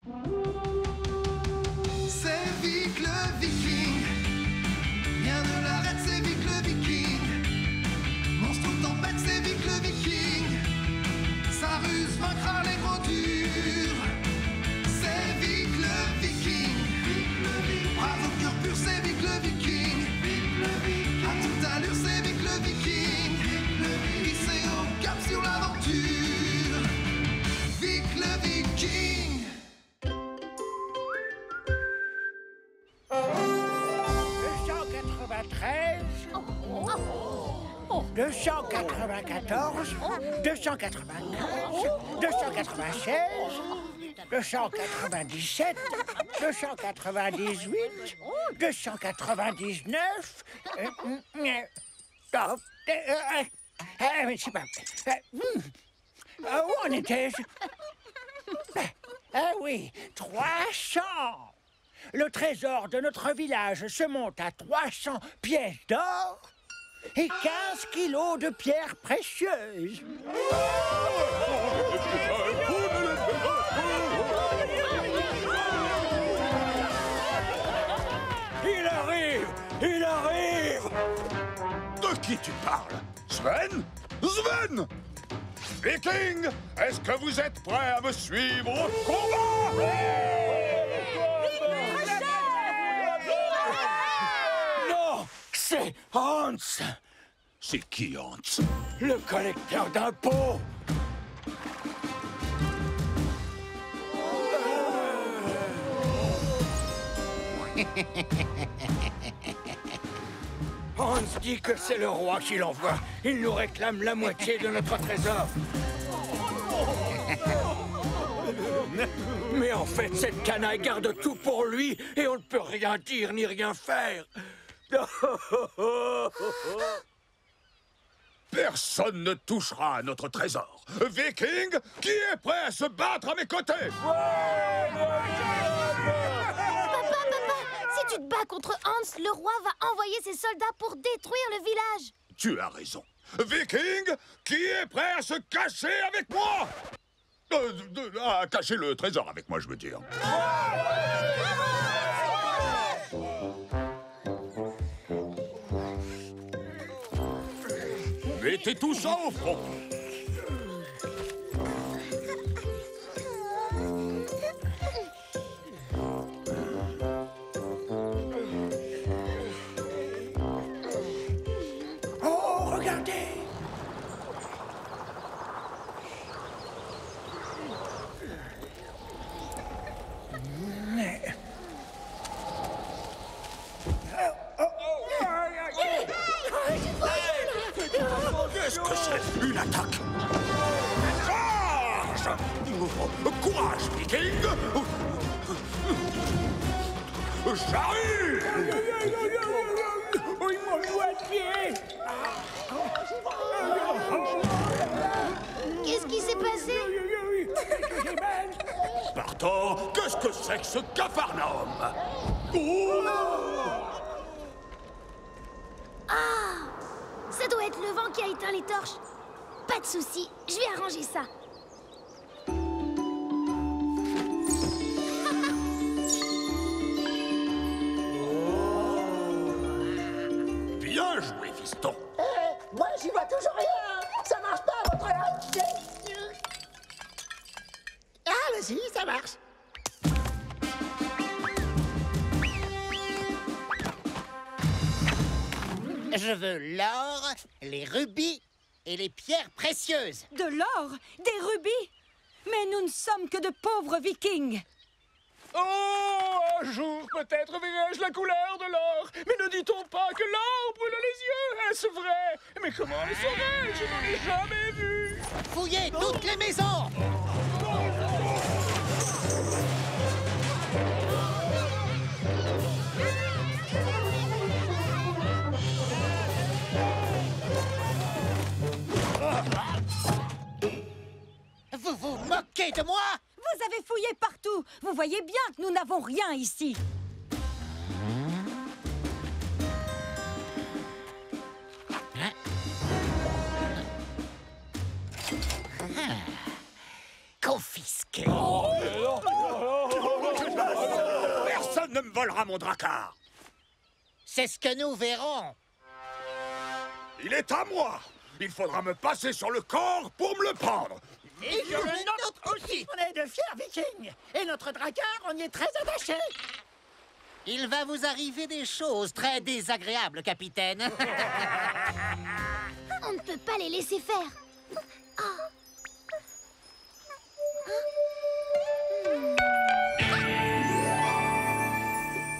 C'est Vic le Viking. Rien ne l'arrête, c'est Vic le Viking. Monstre ou tempête, c'est Vic le Viking. Sa ruse vaincra les gros durs. C'est Vic le Viking. Bravo cœur pur, c'est Vic le Viking. À toute allure, c'est Vic le Viking. Hissé au cap sur l'aventure. Vic le Viking. 294, 295, 296, 297, 298, 299. Mais c'est pas. Où en étais-je? Ah oui, 300. Le trésor de notre village se monte à 300 pièces d'or et 15 kilos de pierres précieuses. Il arrive! Il arrive! De qui tu parles? Sven? Sven! Viking, est-ce que vous êtes prêts à me suivre au combat? Non, c'est Hans! C'est qui, Hans? Le collecteur d'impôts! Hans dit que c'est le roi qui l'envoie. Il nous réclame la moitié de notre trésor. Mais en fait, cette canaille garde tout pour lui et on ne peut rien dire ni rien faire. Personne ne touchera à notre trésor. Viking, qui est prêt à se battre à mes côtés? Papa, si tu te bats contre Hans, le roi va envoyer ses soldats pour détruire le village. Tu as raison. Viking, qui est prêt à se cacher avec moi? À cacher le trésor avec moi, je veux dire. Mettez tout ça au front. Oh, regardez! Qu'est-ce que c'est? Une attaque? Charge! Courage, Viking! J'arrive! Oui, mon doigt de pied! Qu'est-ce qui s'est passé? J'ai mal! Spartan, qu'est-ce que c'est que ce capharnaüm? Oh! Ah! Ça doit être le vent qui a éteint les torches. Pas de souci, je vais arranger ça. Bien joué, fiston. Moi, j'y vois toujours rien. Ça marche pas, votre langue. Ah, vas-y, ça marche. Je veux l'or, les rubis et les pierres précieuses. De l'or? Des rubis? Mais nous ne sommes que de pauvres vikings. Oh, un jour, peut-être verrai-je la couleur de l'or. Mais ne dit-on pas que l'or brûle les yeux? Est-ce vrai? Mais comment le saurais-je? Je n'en ai jamais vu. Fouillez toutes les maisons! Vous vous moquez de moi? Vous avez fouillé partout. Vous voyez bien que nous n'avons rien ici. Confisqué. Oh, me volera mon dracar. C'est ce que nous verrons. Il est à moi. Il faudra me passer sur le corps pour me le prendre. Et sur le nôtre aussi. On est de fiers vikings. Et notre dracar, on y est très attaché. Il va vous arriver des choses très désagréables, capitaine. On ne peut pas les laisser faire.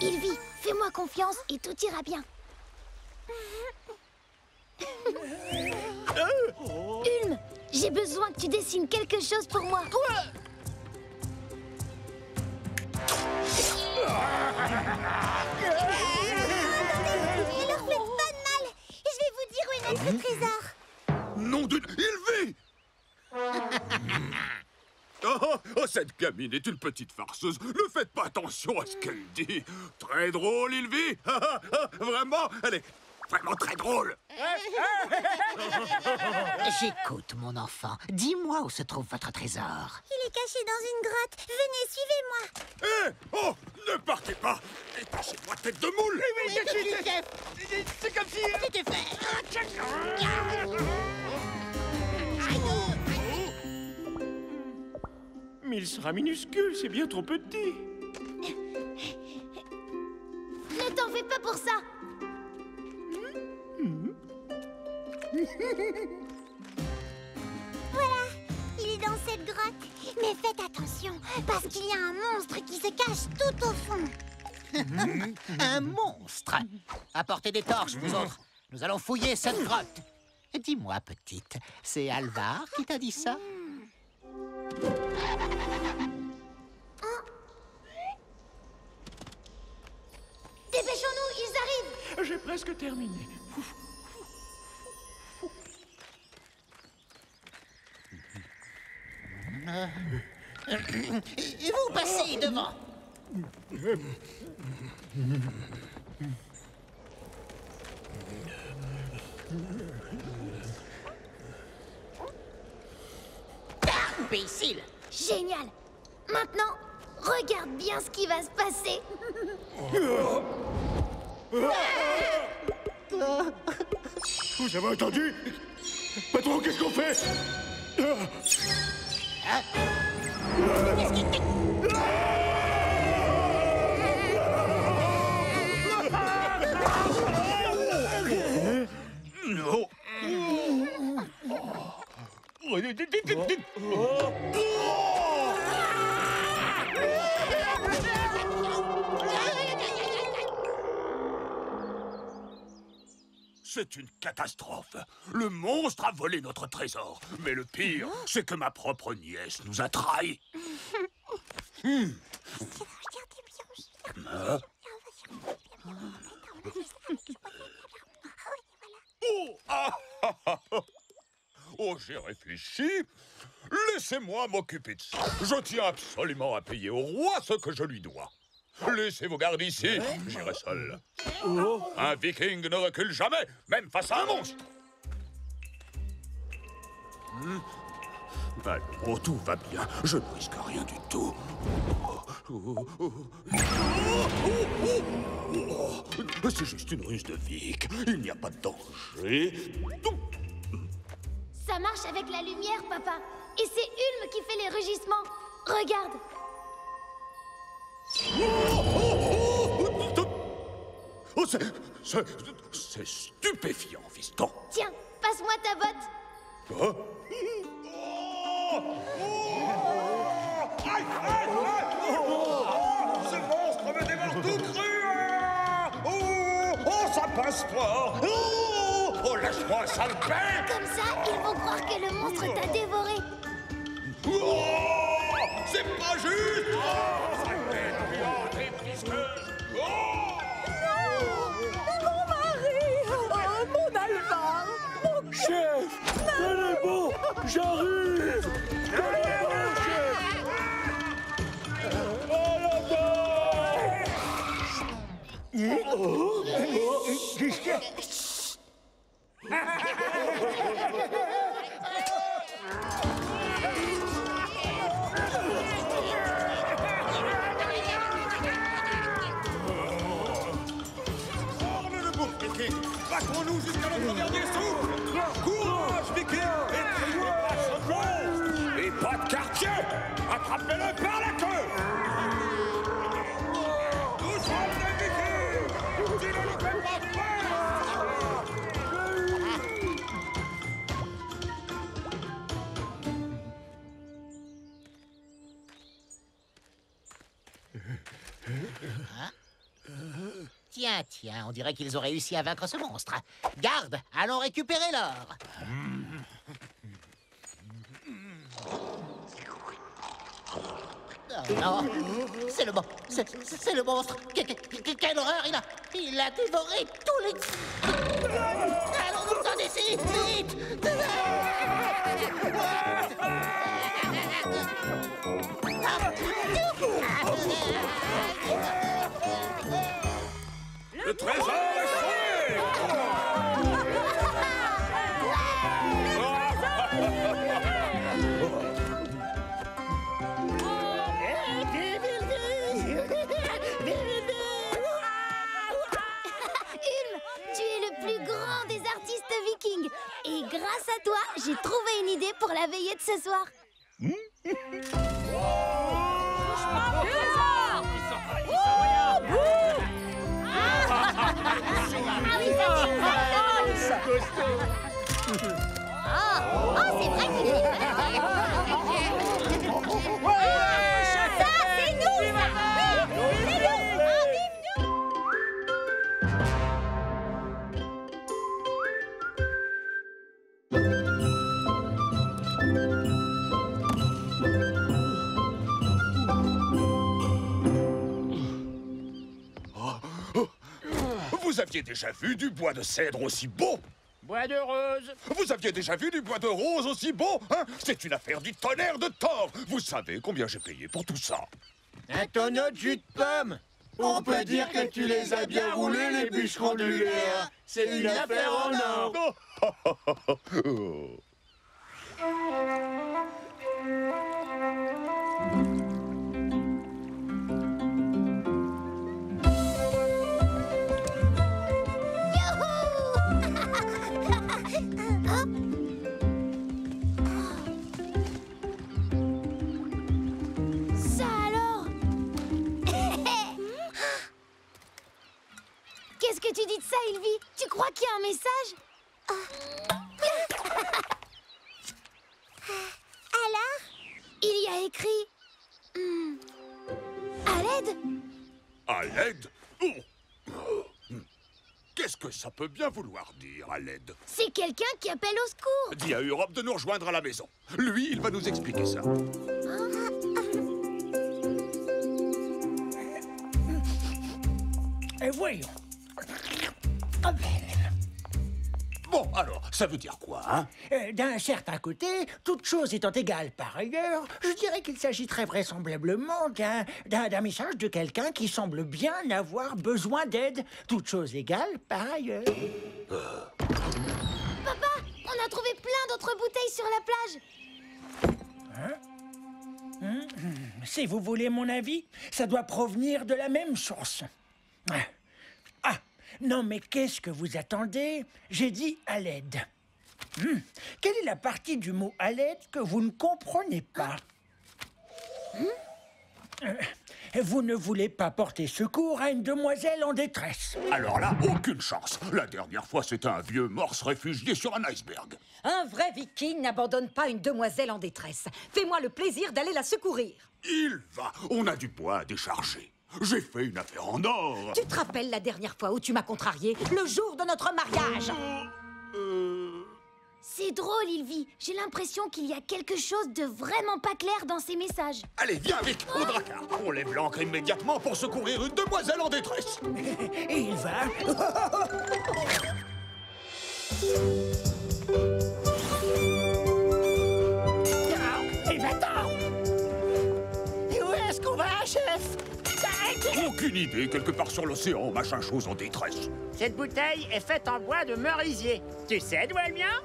Ilvi, fais-moi confiance et tout ira bien. Ulm, j'ai besoin que tu dessines quelque chose pour moi. Ne leur faites pas de mal. Je vais vous dire où est notre trésor. Nom d'une... Il vit. Oh, cette gamine est une petite farceuse. Ne faites pas attention à ce qu'elle dit. Très drôle, Ilvi. Vraiment, elle est vraiment très drôle. J'écoute, mon enfant. Dis-moi où se trouve votre trésor. Il est caché dans une grotte. Venez, suivez-moi. Oh, ne partez pas. Détachez-moi, tête de moule. C'est comme si... C'était fait. Mais il sera minuscule, c'est bien trop petit. Ne t'en fais pas pour ça. Voilà, il est dans cette grotte. Mais faites attention, parce qu'il y a un monstre qui se cache tout au fond. Un monstre. Apportez des torches, vous autres. Nous allons fouiller cette grotte. Dis-moi, petite, c'est Alvar qui t'a dit ça? Dépêchons-nous, ils arrivent. J'ai presque terminé. Et vous passez devant. Imbécile. Génial. Maintenant, regarde bien ce qui va se passer. Vous avez entendu? Patron, qu'est-ce qu'on fait? Non. C'est une catastrophe. Le monstre a volé notre trésor. Mais le pire, c'est que ma propre nièce nous a trahis. Oh, j'ai réfléchi. Laissez-moi m'occuper de ça. Je tiens absolument à payer au roi ce que je lui dois. Laissez vos gardes ici, j'irai seul. Un viking ne recule jamais, même face à un monstre. Oh, tout va bien, je ne risque rien du tout. C'est juste une ruse de Vic, il n'y a pas de danger. Ça marche avec la lumière, papa. Et c'est Ulm qui fait les rugissements. Regarde. Oh, c'est stupéfiant, fiston. Tiens, passe-moi ta botte. Hein? Ce monstre me dévore tout cru. Oh, ça passe fort. Oh, lâche-moi, sale bête. Comme ça, ils vont croire que le monstre t'a dévoré. Oh, c'est pas juste. Sale bête, puante et pisqueuse. Mon mari! Mon Alvar! Mon Chef, tenez bon, j'arrive. Tenez bon, chef. À la barre. Battons-nous jusqu'à notre dernier souffle. Courage, Viking, et triez pas ce monstre. Et pas de quartier. Attrapez-le par la queue. Nous sommes des Vikings. Tu ne nous fais pas peur. Tiens, on dirait qu'ils ont réussi à vaincre ce monstre. Garde, allons récupérer l'or. Oh non, c'est le monstre. Quelle horreur, il a dévoré tous les... Allons-nous-en d'ici, vite. Le trésor est sauvé. Ulm, tu es le plus grand des artistes vikings. Et grâce à toi, j'ai trouvé une idée pour la veillée de ce soir. C'est vrai qu'il est ça, c'est nous, ça. Vous aviez déjà vu du bois de cèdre aussi beau? Bois de rose. Vous aviez déjà vu du bois de rose aussi beau, hein? C'est une affaire du tonnerre de Thor. Vous savez combien j'ai payé pour tout ça? Un tonneau de jus de pomme. On peut dire que tu les as bien roulés, les bûcherons du Léa. C'est une affaire en or. Ça alors? Qu'est-ce que tu dis de ça, Ilvi? Tu crois qu'il y a un message? Alors? Il y a écrit... à l'aide? À l'aide? Qu'est-ce que ça peut bien vouloir dire, à l'aide? C'est quelqu'un qui appelle au secours. Dis à Europe de nous rejoindre à la maison. Lui, il va nous expliquer ça. Voyons. Bon, alors, ça veut dire quoi, hein? D'un certain côté, toute chose étant égale par ailleurs, je dirais qu'il s'agit très vraisemblablement d'un message de quelqu'un qui semble bien avoir besoin d'aide. Toute chose égale par ailleurs. Papa, on a trouvé plein d'autres bouteilles sur la plage. Si vous voulez mon avis, ça doit provenir de la même source. Ah, non mais qu'est-ce que vous attendez? J'ai dit à l'aide. Quelle est la partie du mot à l'aide que vous ne comprenez pas? Vous ne voulez pas porter secours à une demoiselle en détresse. Alors là, aucune chance. La dernière fois, c'était un vieux morse réfugié sur un iceberg. Un vrai viking n'abandonne pas une demoiselle en détresse. Fais-moi le plaisir d'aller la secourir. Il va. On a du bois à décharger. J'ai fait une affaire en or. Tu te rappelles la dernière fois où tu m'as contrarié, le jour de notre mariage? C'est drôle, Ilvi. J'ai l'impression qu'il y a quelque chose de vraiment pas clair dans ces messages. Allez, viens vite, au dracard. On lève l'ancre immédiatement pour secourir une demoiselle en détresse. Et il va... Et va-t'en! Et où est-ce qu'on va, chef? Aucune idée, quelque part sur l'océan, machin chose en détresse. Cette bouteille est faite en bois de merisier. Tu sais d'où elle vient?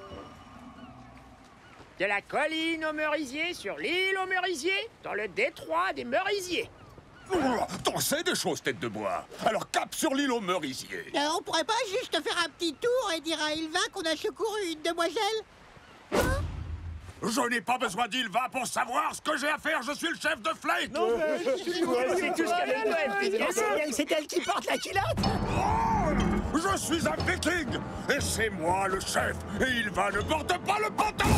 De la colline aux merisiers, sur l'île aux merisiers, dans le détroit des merisiers. T'en sais des choses, tête de bois. Alors cap sur l'île aux merisiers. On pourrait pas juste faire un petit tour et dire à Ilva qu'on a secouru une demoiselle? Je n'ai pas besoin d'Ilva pour savoir ce que j'ai à faire. Je suis le chef de Flake. C'est tout ce qu'elle a. C'est elle qui porte la culotte. Oh, je suis un viking et c'est moi le chef. Et Ilva ne porte pas le pantalon.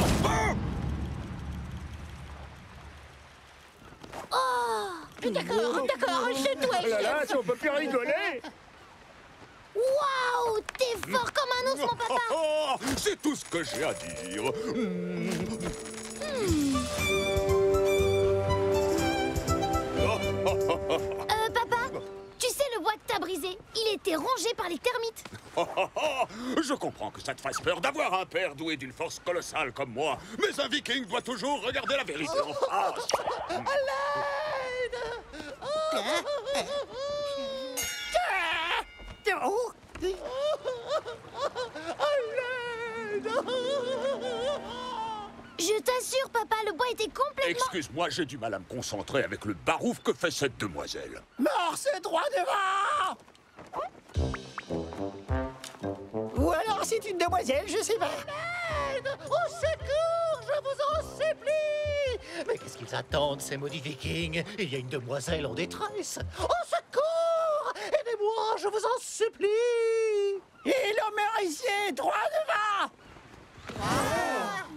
D'accord, c'est toi, Oh là là, si on peut plus rigoler. Waouh, t'es fort comme un ours, mon papa. Oh, c'est tout ce que j'ai à dire. Papa, tu sais le bois que t'as brisé, il était rongé par les termites. Je comprends que ça te fasse peur d'avoir un père doué d'une force colossale comme moi. Mais un viking doit toujours regarder la vérité en face. Je t'assure, papa, le bois était complètement... Excuse-moi, j'ai du mal à me concentrer avec le barouf que fait cette demoiselle. Mort, c'est droit devant. Ou alors c'est une demoiselle, je sais pas. Au secours, je vous en supplie! Mais qu'est-ce qu'ils attendent, ces maudits vikings? Il y a une demoiselle en détresse. Au secours! Aidez-moi, je vous en supplie! Et l'homme merisier, droit devant.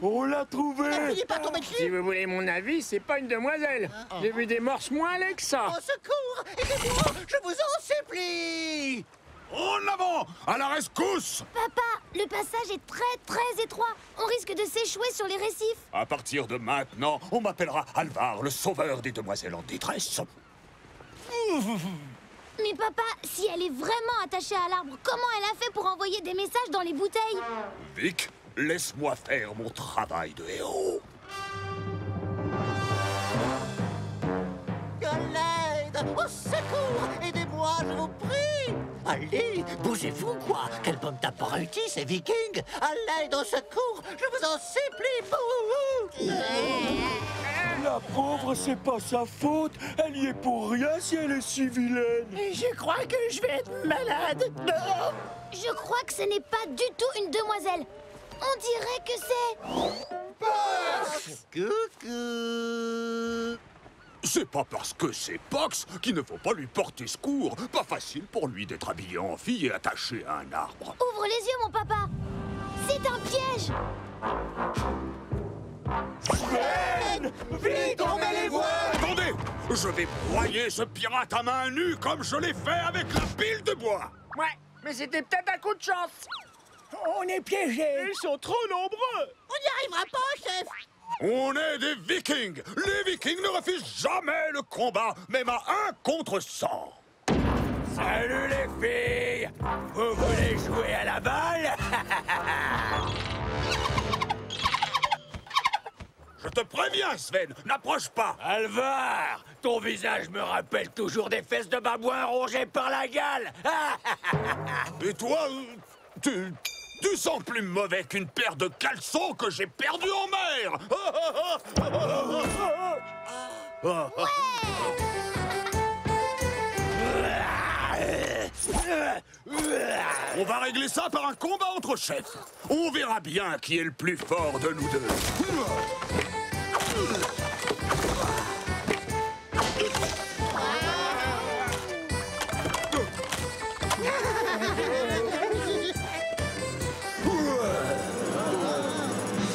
On l'a trouvé. N'essayez pas de tomber Si dessus! vous voulez mon avis, c'est pas une demoiselle. J'ai vu des morses moins laids que ça. Au secours! Aidez-moi, je vous en supplie! En avant! À la rescousse! Papa, le passage est très étroit. On risque de s'échouer sur les récifs. À partir de maintenant, on m'appellera Alvar, le sauveur des demoiselles en détresse. Mais papa, si elle est vraiment attachée à l'arbre, comment elle a fait pour envoyer des messages dans les bouteilles? Vic, laisse-moi faire mon travail de héros. À l'aide! Au secours! Aidez-moi, je vous prie! Allez, bougez-vous, quoi! Quelle bonne tape réussie, ces vikings! À l'aide, au secours! Je vous en supplie! Bouhou! La pauvre, c'est pas sa faute. Elle y est pour rien si elle est si vilaine. Je crois que je vais être malade. Je crois que ce n'est pas du tout une demoiselle. On dirait que c'est... Coucou! C'est pas parce que c'est Pox qu'il ne faut pas lui porter secours. Pas facile pour lui d'être habillé en fille et attaché à un arbre. Ouvre les yeux, mon papa. C'est un piège. Vite, on met les voiles. Attendez! Je vais broyer ce pirate à main nue comme je l'ai fait avec la pile de bois. Ouais, mais c'était peut-être un coup de chance. On est piégés. Ils sont trop nombreux. On n'y arrivera pas, chef! On est des vikings. Les vikings ne refusent jamais le combat, même à 1 contre 100. Salut les filles. Vous voulez jouer à la balle? Je te préviens, Sven, n'approche pas. Alvar, ton visage me rappelle toujours des fesses de babouin rongées par la gale. Et toi, tu sens plus mauvais qu'une paire de caleçons que j'ai perdu en mer. On va régler ça par un combat entre chefs. On verra bien qui est le plus fort de nous deux.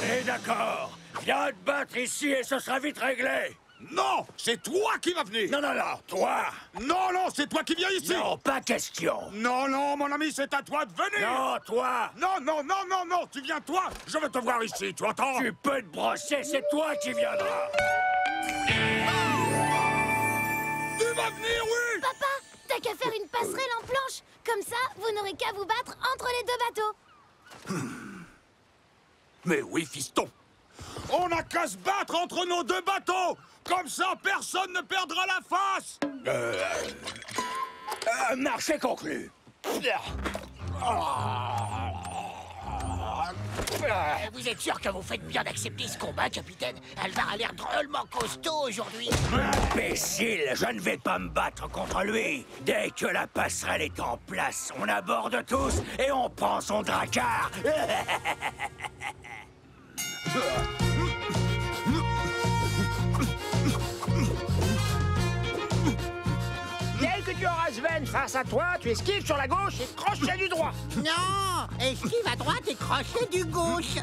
Et d'accord. Viens te battre ici et ce sera vite réglé. Non, c'est toi qui vas venir. Non, toi. Non, c'est toi qui viens ici. Non, pas question. Non, mon ami, c'est à toi de venir. Non, toi. Non, tu viens toi. Je veux te voir ici, tu entends? Tu peux te brosser, c'est toi qui viendras. Tu vas venir, oui. Papa, t'as qu'à faire une passerelle en planche. Comme ça, vous n'aurez qu'à vous battre entre les deux bateaux. Mais oui, fiston. On n'a qu'à se battre entre nos deux bateaux. Comme ça, personne ne perdra la face. Marché conclu. Vous êtes sûr que vous faites bien d'accepter ce combat, capitaine? Alvar a l'air drôlement costaud aujourd'hui. Imbécile, je ne vais pas me battre contre lui. Dès que la passerelle est en place, on aborde tous et on prend son drakkar. Dès que tu auras Sven face à toi, tu esquives sur la gauche et crochet du droit. Non, esquive à droite et crochet du gauche.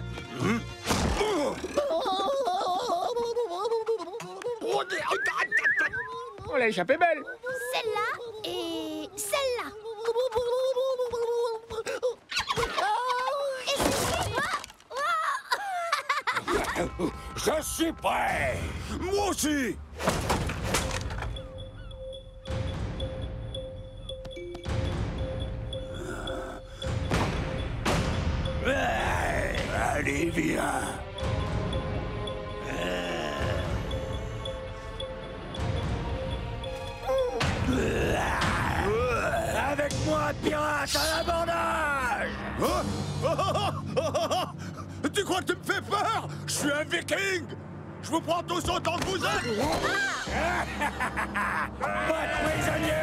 On l'a échappé belle. Celle-là et celle-là. Et Je suis prêt. Moi aussi. Allez, viens. Avec moi, pirate, à l'abordage. Tu crois que tu me fais peur? Je suis un viking. Je vous prends tous autant que vous êtes. Pas de prisonnier.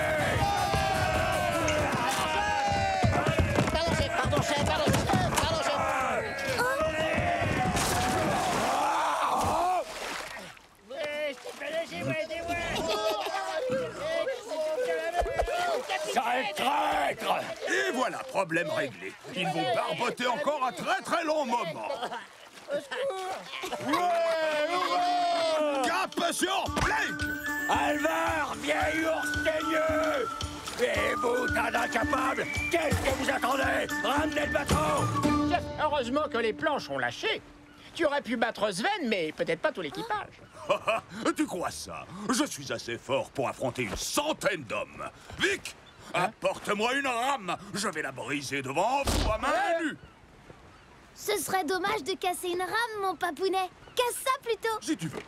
Pardon, chef, pardon, chef. Sale traître. Et voilà, problème réglé. Ils vont barboter encore un très très long moment. Cap, patient, Blake! Alvar, vieil ours teigneux. Et vous, tas d'incapables, qu'est-ce que vous attendez? Ramenez le bateau. Chef, heureusement que les planches ont lâché. Tu aurais pu battre Sven, mais peut-être pas tout l'équipage. Tu crois ça? Je suis assez fort pour affronter une centaine d'hommes. Vic, apporte-moi une rame. Je vais la briser devant vous à main nue. ce serait dommage de casser une rame, mon papounet. Casse ça plutôt. Si tu veux.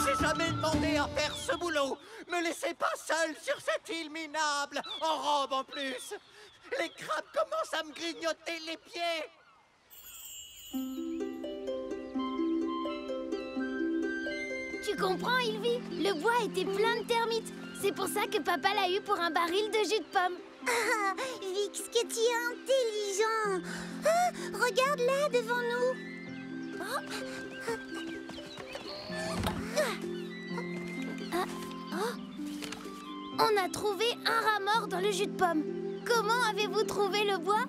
J'ai jamais demandé à faire ce boulot. Me laissez pas seul sur cette île minable, en robe en plus. Les crabes commencent à me grignoter les pieds. Tu comprends, Ilvi? Le bois était plein de termites. C'est pour ça que papa l'a eu pour un baril de jus de pomme. Ah, Vix, que tu es intelligent. Ah, regarde là, devant nous. On a trouvé un rat mort dans le jus de pomme. Comment avez-vous trouvé le bois?